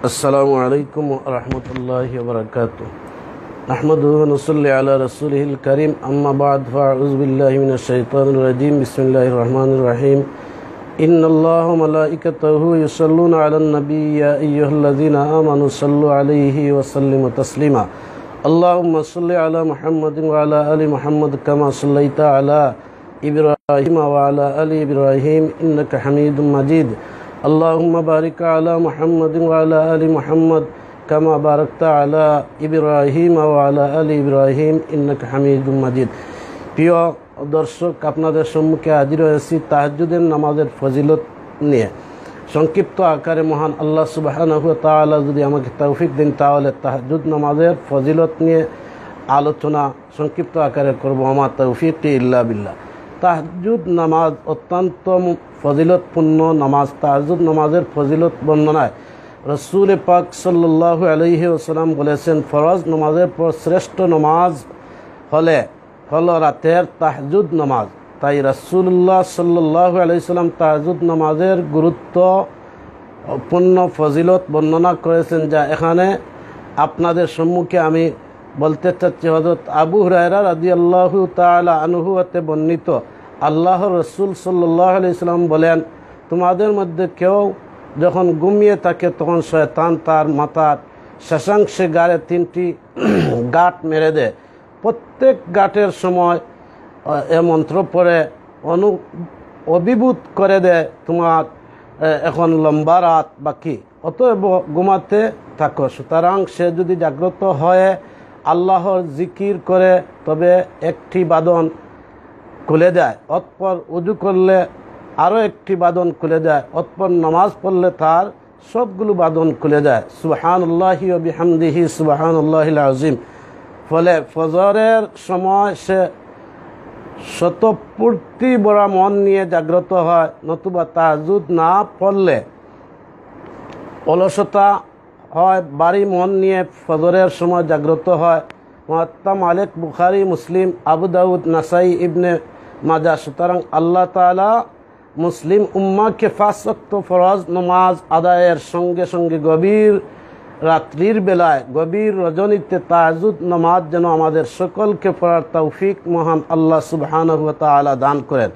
अस्सलामु अलैकुम व रहमतुल्लाहि व बरकातुहू। नहमदुहु व नुसल्ली अला रसूलिहिल करीम, अम्मा बाद फ़अऊज़ु बिल्लाहि मिनश शैतानिर रजीम। बिस्मिल्लाहिर रहमानिर रहीम। इन्नल्लाहा व मलाइकतहु युसल्लूना अलन नबी या अय्युहल्लज़ीना आमनू सल्लु अलैहि व सल्लिमू तस्लीमा। अल्लाहुम्मा सल्लि अला मुहम्मदिन व अला आलि मुहम्मद कमा सल्लैता अला इब्राहीम व अला आलि इब्राहीम इन्नका हमीदुम मजीद। अल्लाहुम्मा बारिक अला मुहम्मदिन व अला आलि मुहम्मद कमा बारकता अला इब्राहीम व अला आलि इब्राहीम इन्नका हमीदुम मजीद। প্রিয় দর্শক, আপনাদের সম্মুখে হাজির হয়েছি তাহাজ্জুদের নামাজের ফজিলত নিয়ে। সংক্ষিপ্ত আকারে মহান আল্লাহ সুবহানাহু ওয়া তাআলা যদি আমাকে তৌফিক দেন তাহলে তাহাজ্জুদ নামাজের ফজিলত নিয়ে আলোচনা সংক্ষিপ্ত আকারে করব। আমার তৌফিক ইল্লা বিল্লাহ। তাহাজ্জুদ নামাজ অত্যন্ত ফজিলতপূর্ণ নামাজ। তাহাজ্জুদ নামাজের ফজিলত বর্ণনায় রাসূল পাক সাল্লাল্লাহু আলাইহি ওয়াসাল্লাম বলেছেন, ফরজ নামাজের পর শ্রেষ্ঠ নামাজ হলো রাতের তাহাজ্জুদ নামাজ। তাই রাসূলুল্লাহ সাল্লাল্লাহু আলাইহি ওয়াসাল্লাম তাহাজ্জুদ নামাজের গুরুত্বপূর্ণ ফজিলত বর্ণনা করেছেন, যা এখানে আপনাদের সম্মুখে আমি বলতে চাচ্ছি। হযরত আবু হুরায়রা রাদিয়াল্লাহু তাআলা আনহু হতে বর্ণিত, আল্লাহর রাসূল সাল্লাল্লাহু আলাইহি ওয়াসাল্লাম বলেন, তোমাদের মধ্যে কেউ যখন ঘুমিয়ে থাকে তখন শয়তান তার মাথার শেষাংশে গাড়ে 3টি গাঁট মেরে দেয়। প্রত্যেক গাঁটের সময় এ মন্ত্র পড়ে অভিভূত করে দেয়, তোমার এখন লম্বা রাত বাকি, অতএব ঘুমাতে থাকো। সুতরাং সে যদি জাগ্রত হয়ে আল্লাহর জিকির করে তবে একটি বাঁধন খুলে যায়, অতঃপর উযু করলে আরও একটি বাঁধন খুলে যায়, অতঃপর নামাজ পড়লে তার সবগুলো বাঁধন খুলে যায়। সুবহানাল্লাহি ওয়া বিহামদিহি সুবহানাল্লাহিল আযীম। ফলে ফজরের সময় সে স্বতঃস্ফূর্তি ভরা মন নিয়ে জাগ্রত হয়, নতুবা তাহাজ্জুদ না পড়লে অলসতা হয়, ভারী মন নিয়ে ফজরের সময় জাগ্রত হয়। মুয়াত্তা মালিক, বুখারী, মুসলিম, আবু দাউদ, নাসাই, ইবনে মাজাহ। সুতরাং আল্লাহ তাআলা মুসলিম উম্মাহকে 5 ওয়াক্ত ফরজ নামাজ আদায়ের সঙ্গে সঙ্গে গভীর রাত্রির বেলায়, গভীর রজনীতে তাহাজ্জুদ নামাজ যেন আমাদের সকলকে পড়ার তৌফিক মহান আল্লাহ সুবহানাহু ওয়া তাআলা দান করেন।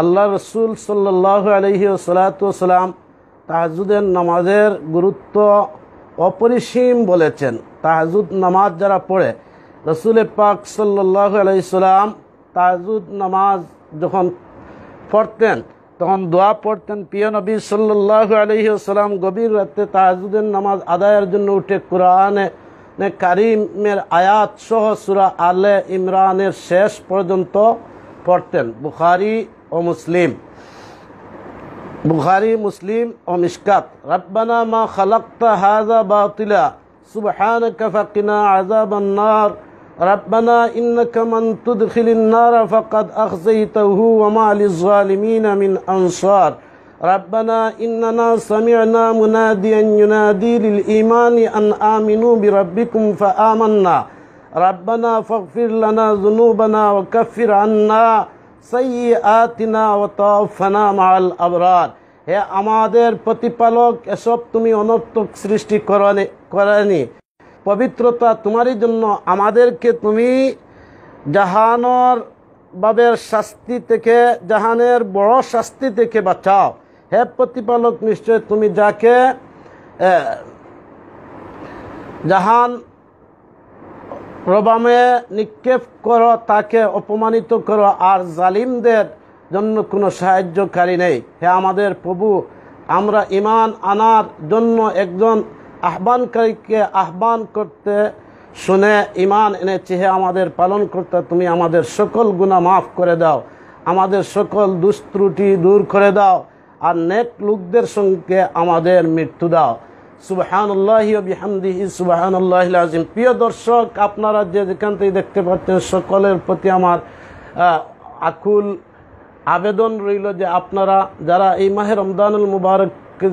আল্লাহ রাসূল সাল্লাল্লাহু আলাইহি ওয়াসাল্লাম তাহাজ্জুদের নামাজের গুরুত্ব অপরিসীম বলেছেন। তাহাজ্জুদ নামাজ যারা পড়ে, রাসূল পাক সাল্লাল্লাহু আলাইহি ওয়াসাল্লাম তাহাজ্জুদ নামাজ যখন পড়তেন তখন দোয়া পড়তেন। প্রিয় নবী সাল্লাল্লাহু আলাইহি ওয়াসাল্লাম গভীর রাতে তাহাজ্জুদের নামাজ আদায়ের জন্য উঠে কোরআনে কারীমের আয়াত সহ সূরা আলে ইমরানের শেষ পর্যন্ত পড়তেন। বুখারী, মুসলিম ও মিশকাত। রব্বানা মা খালাকতা হাযা বাতিলা সুবহানাকা ফাকিনা আযাবান নার। ربنا إنك من تدخل النار فقد أخزيته وما للظالمين من أنصار. ربنا إننا سمعنا مناديا ينادي للإيمان أن آمنوا بربكم فآمنا. ربنا فاغفر لنا ذنوبنا وكفر عنا سيئاتنا وتوفنا مع الأبرار. হে আমাদের প্রতিপালক, এসব তুমি অনর্থক সৃষ্টি করনি, পবিত্রতা তোমারই জন্য আমাদেরকে তুমি জাহানের বড় শাস্তি থেকে বাঁচাও। হে প্রতিপালক, নিশ্চয় তুমি যাকে জাহান রবামে নিক্ষেপ করো তাকে অপমানিত করো, আর জালিমদের জন্য কোনো সাহায্যকারী নেই। হে আমাদের প্রভু, আমরা ঈমান আনার জন্য একজন আহ্বানকারীকে আহ্বান করতে শুনে ঈমান এনেছি। হে আমাদের পালনকর্তা, তুমি আমাদের সকল গুনাহ মাফ করে দাও, আমাদের সকল দুষ্ত্রুটি দূর করে দাও, আর নেক লোকদের সঙ্গে আমাদের মৃত্যু দাও। সুবহানাল্লাহি ওয়া বিহামদিহি সুবহানাল্লাহিল আযীম। প্রিয় দর্শক, আপনারা যেখান থেকে দেখতে পাচ্ছেন, সকলের প্রতি আমার আকুল আবেদন রইল যে আপনারা যারা এই মাহে রমজানুল মুবারক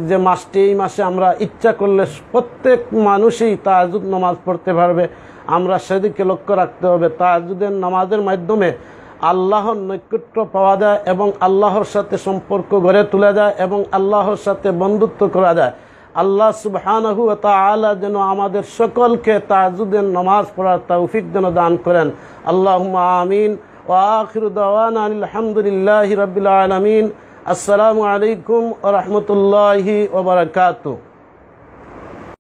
যে মাসটি, এই মাসে আমরা ইচ্ছা করলে প্রত্যেক মানুষই তাহাজ্জুদ নামাজ পড়তে পারবে। আমরা সেদিকে লক্ষ্য রাখতে হবে। তাহাজ্জুদের নামাজের মাধ্যমে আল্লাহর নৈকট্য পাওয়া যায় এবং আল্লাহর সাথে সম্পর্ক গড়ে তোলা যায় এবং আল্লাহর সাথে বন্ধুত্ব করা যায়। আল্লাহ সুবহানাহু ওয়া তাআলা যেন আমাদের সকলকে তাহাজ্জুদের নামাজ পড়ার তৌফিক যেন দান করেন। আল্লাহুম্মা আমিন। ওয়া আখিরু দাওয়ানা আলহামদুলিল্লাহি রাব্বিল আলামিন। আসসালামু আলাইকুম ওয়া রাহমাতুল্লাহি ওয়া বারাকাতুহু।